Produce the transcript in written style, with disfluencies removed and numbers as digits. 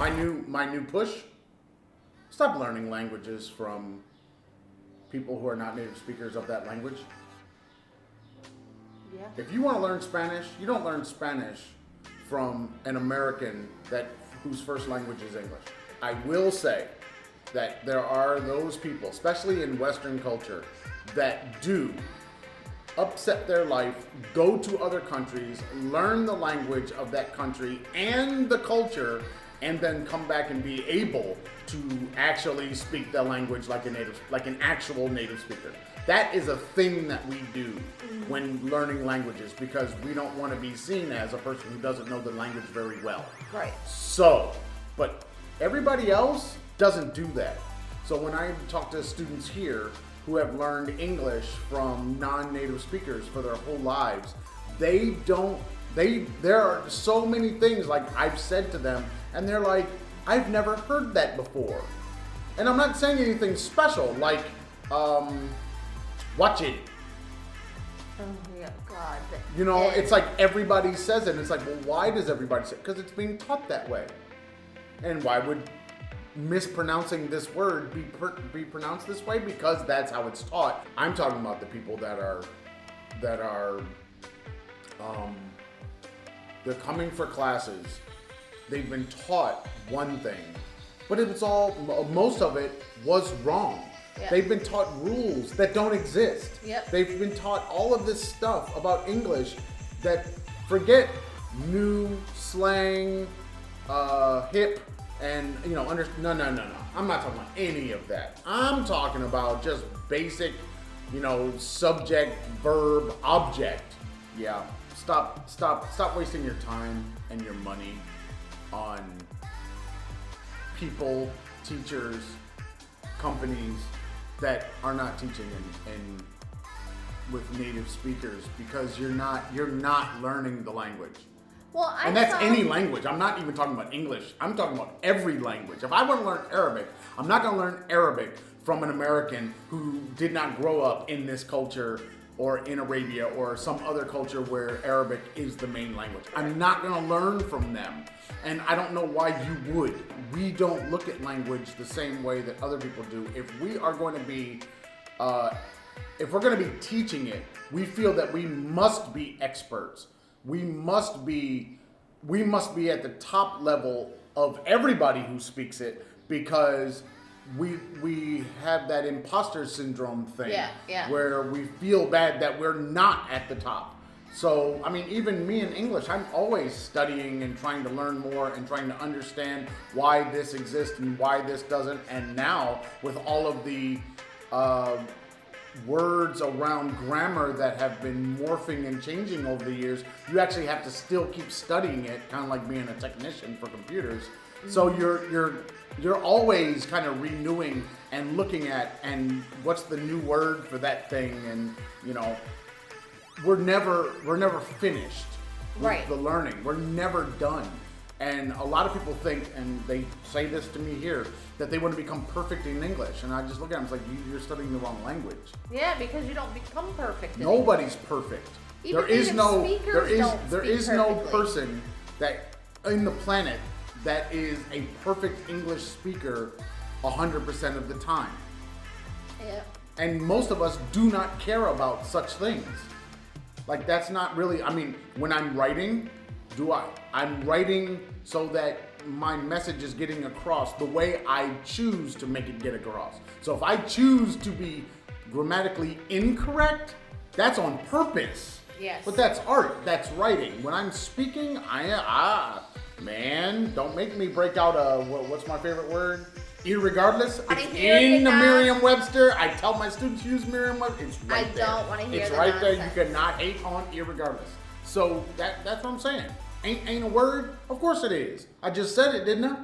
my new push. Stop learning languages from people who are not native speakers of that language. Yeah. If you want to learn Spanish, you don't learn Spanish from an American whose first language is English. I will say that there are those people, especially in Western culture, that do upset their life, go to other countries, learn the language of that country and the culture, and then come back and be able to actually speak the language like an actual native speaker. That is a thing that we do when learning languages, because we don't want to be seen as a person who doesn't know the language very well. Right. So, but everybody else doesn't do that. So when I talk to students here who have learned English from non-native speakers for their whole lives, there are so many things like I've said to them, and they're like, I've never heard that before. And I'm not saying anything special, like, watch it. Oh, yeah, God. You know, it's like everybody says it. And it's like, well, why does everybody say it? Because it's being taught that way. And why would mispronouncing this word be pronounced this way? Because that's how it's taught. I'm talking about the people that are they're coming for classes. They've been taught one thing, but most of it was wrong. Yep. They've been taught rules that don't exist. Yep. They've been taught all of this stuff about English that, forget new slang, hip, and no. I'm not talking about any of that. I'm talking about just basic, subject, verb, object. Yeah. Stop wasting your time and your money on people, teachers, companies that are not teaching with native speakers, because you're not learning the language. Well, and that's any language. I'm not even talking about English. I'm talking about every language. If I want to learn Arabic, I'm not going to learn Arabic from an American who did not grow up in this culture or in Arabia or some other culture where Arabic is the main language. I'm not going to learn from them. And I don't know why you would. We don't look at language the same way that other people do. If we are going to be, if we're going to be teaching it, we feel that we must be experts. We must be at the top level of everybody who speaks it, because we have that imposter syndrome thing, where we feel bad that we're not at the top. So, I mean, even me in English, I'm always studying and trying to learn more and trying to understand why this exists and why this doesn't. And now, with all of the words around grammar that have been morphing and changing over the years, you actually have to still keep studying it, kind of like being a technician for computers. So you're always kind of renewing and looking at, and what's the new word for that thing, and we're never finished with the learning. We're never done. And a lot of people think, and they say this to me here, that they want to become perfect in English. And I just look at them, it's like, you're studying the wrong language. Yeah, because you don't become perfect. Nobody's perfect. Even there is no perfectly. person that in the planet that is a perfect English speaker 100% of the time. Yeah. And most of us do not care about such things. Like, that's not really, I mean, when I'm writing, I'm writing so that my message is getting across the way I choose to make it get across. So if I choose to be grammatically incorrect, that's on purpose. Yes. But that's art, that's writing. When I'm speaking, man, don't make me break out what's my favorite word? Irregardless. It's in the Merriam-Webster. I tell my students use Merriam-Webster. It's right there. I don't want to hear It's the right nonsense. there. You cannot hate on irregardless. So that's what I'm saying. Ain't a word? Of course it is. I just said it, didn't I?